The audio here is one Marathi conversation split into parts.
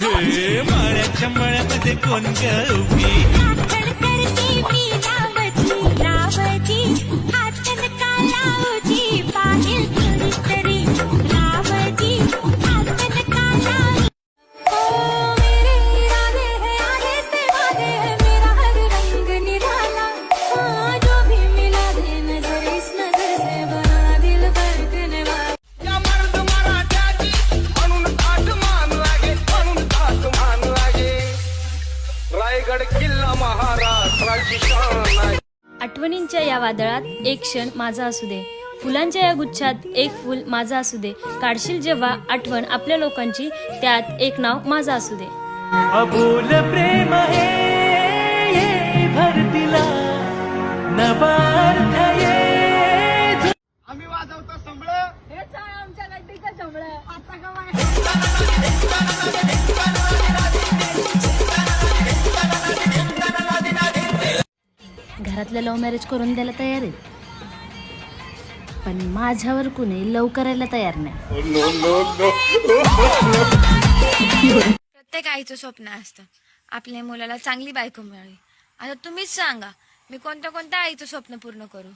माळ्याच्या मळ्यामध्ये कोण गवली आठवणींच्या या वादळात एक क्षण माझा असू दे, फुलांच्या या गुच्छात एक फूल माझा असू दे. काढशील जेव्हा आठवण आपल्या लोकांची, त्यात एक नाव माझा असू दे. अबोल प्रेम हे भरतीला नवार्थ ये. आम्ही वाजवतो संबळ, हेच आहे आमच्या गड्डीचं संबळ. आता घरातल्या लव्ह मॅरेज करून द्यायला तयार आहेत, पण माझ्यावर कुणी लव करायला तयार नाही. प्रत्येक आईचं स्वप्न असतं आपल्या मुलाला चांगली बायको मिळावी. आता तुम्हीच सांगा, मी कोणत्या कोणत्या आईचं स्वप्न पूर्ण करू.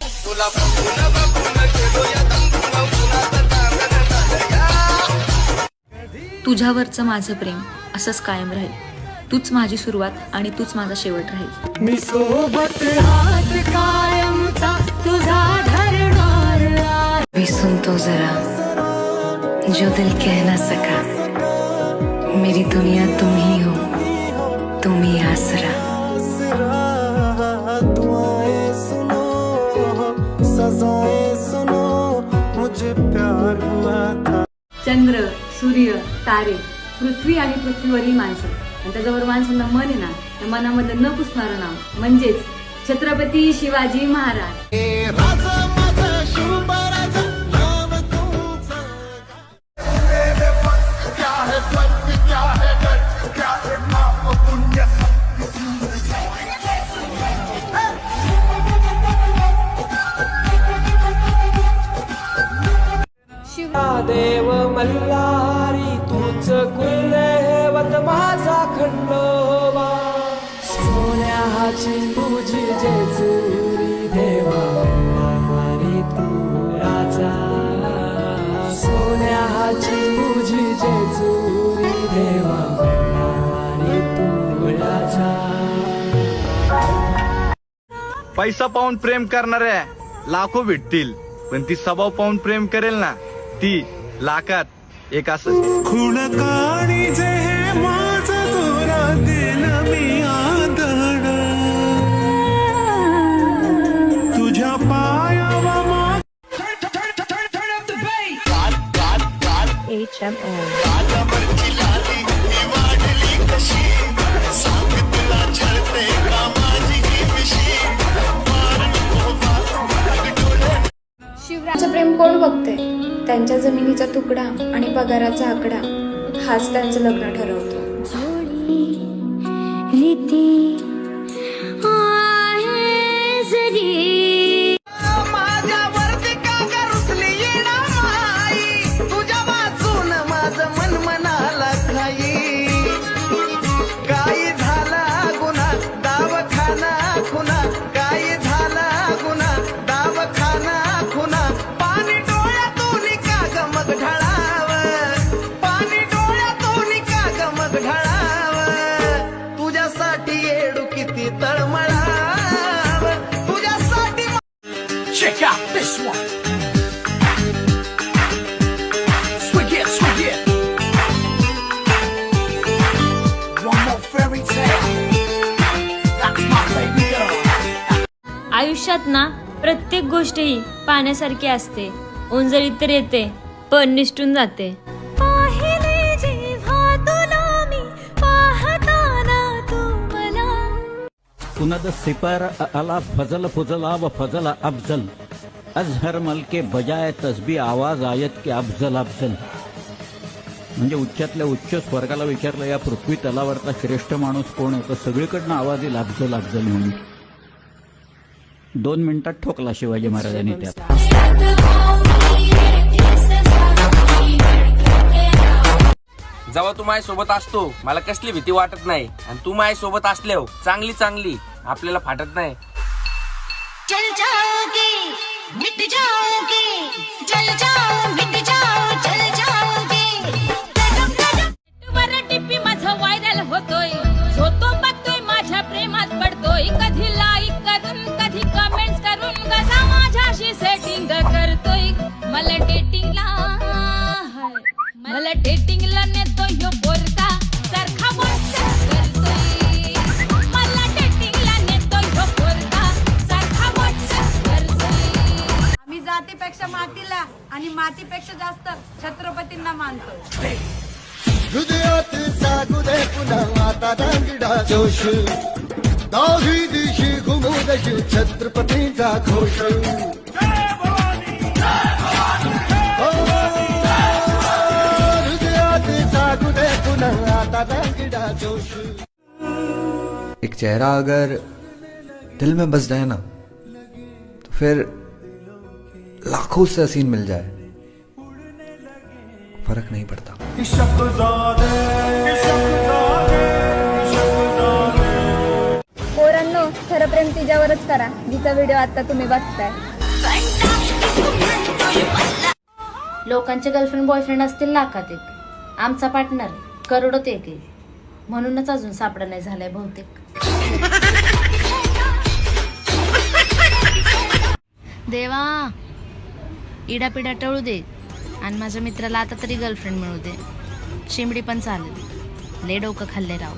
तुझ्यावरचं माझं प्रेम असंच कायम राहील. तूच माझी सुरुवात आणि तूच माझा शेवट राहील. मी सोबत हात कायमचा तुझा धरणार. भी सुन तो जरा जो दिल कह न सका, मेरी दुनिया तुम ही हो, तुम ही आसरा. दुआएं सुनो, सजाएं सुनो, मुझे प्यार हुआ था. चंद्र, सूर्य, तारे, पृथ्वी आणि पृथ्वीवरील माणसं, आणि त्याच्यावर माणसांना मन आहे ना, त्या मनामधलं न पुसणारं नाव म्हणजेच छत्रपती शिवाजी महाराज. देव मल्हारी तूच कुलदैवत माझा खंडोबा. सोन्याची तुझी जेजुरी देवा मल्हारी तू राजा. सोन्याची तुझी जेजुरी देवा मल्हारी तू राजा. पैसा पाहून प्रेम करणाऱ्या लाखो भेटतील, पण ती स्वभाव पाहून प्रेम करेल ना, ती लाखात एक असं. खुण काळी जे माझं तुला दिलं मी आदर, तुझ्या पायावा शिवराचं प्रेम कोण बघते? त्यांच्या जमिनीचा तुकडा आणि पगाराचा आकडा हाच त्यांचं लग्न ठरवतो. माझ्यावरती का करुसली येणा माई, तुझ्या वाचून माझं मन मनाला खाई. काही झाला गुन्हा दावखाना खुना, काही झाला गुन्हा दावखाना खुना. पाणी डोळ्यातून का गमग ढळाव, पाणी डोळ्यातून का गमग ढळाव. तुझ्यासाठी येडू किती तळमळाव, तुझ्यासाठी. Check out this one. Swig it. One more fairy tale. That's my baby girl. आयुष्यात ना प्रत्येक गोष्ट ही पाण्यासारखी असते. ओंजळीत तर येते पण निष्ठून जाते. कुनद सिपर अला फजल फुजला व फजल अफजल, अजहर मल के बजाय तस्बी आवाज आयत के अफजल अफजल. म्हणजे उच्चातल्या उच्च स्वर्गाला विचारलं, या पृथ्वी तलावरचा श्रेष्ठ माणूस कोण आहे, तर सगळीकडनं आवाज येईल अफजल अफजल म्हणून. 2 मिनिटात ठोकला शिवाजी महाराजांनी त्यात. जेव्हा तू माझ्यासोबत असतो मला कसली भीती वाटत नाही, आणि तू माझ्यासोबत असल्यावर चांगली चांगली आपल्याला फाटत नाही. चल जाओगे मिट जाओगे, चल जाओ मिट जाओ, चल जाओगे. टिप्पी माझं व्हायरल होतोय, जो तो बघतोय माझ्या प्रेमात पडतोय. कधी लाईक करून कधी कमेंट्स करून कसा माझ्याशी सेटिंग करतोय. मला डेटिंगला नेतोय ह्यो पोरगा, सारखा WhatsApp करतोय. मला डेटिंगला नेतोय ह्यो पोरगा, सारखा WhatsApp करतोय. आम्ही जातीपेक्षा मातीला आणि मातीपेक्षा जास्त छत्रपतींना मानतो. हृदयात जागू दे पुन्हा आता दांगडा जोश, दाही दिशी घुमू छत्रपतीचा घोष. हृदयात जागू दे पुन्हा आता दांगडा जोश. एक चेहरा अगर दिल में बस जाए ना, तो फिर लाखों से हसीन मिल जाए, फर्क नहीं पड़ता. पोरांनो, खरं प्रेम तिच्यावरच करा जिचा व्हिडिओ आता तुम्ही बघताय. लोकांचे गर्लफ्रेंड बॉयफ्रेंड असतील लाखात एक, आमचा पार्टनर करोडोत एक आहे. म्हणूनच अजून सापडा नाही झालाय बहुतेक. देवा, इडापिडा टळू दे आणि माझ्या मित्राला आता तरी गर्लफ्रेंड मिळू दे. शिमडी पण चालेल, ले डोकं खाल्ले राव.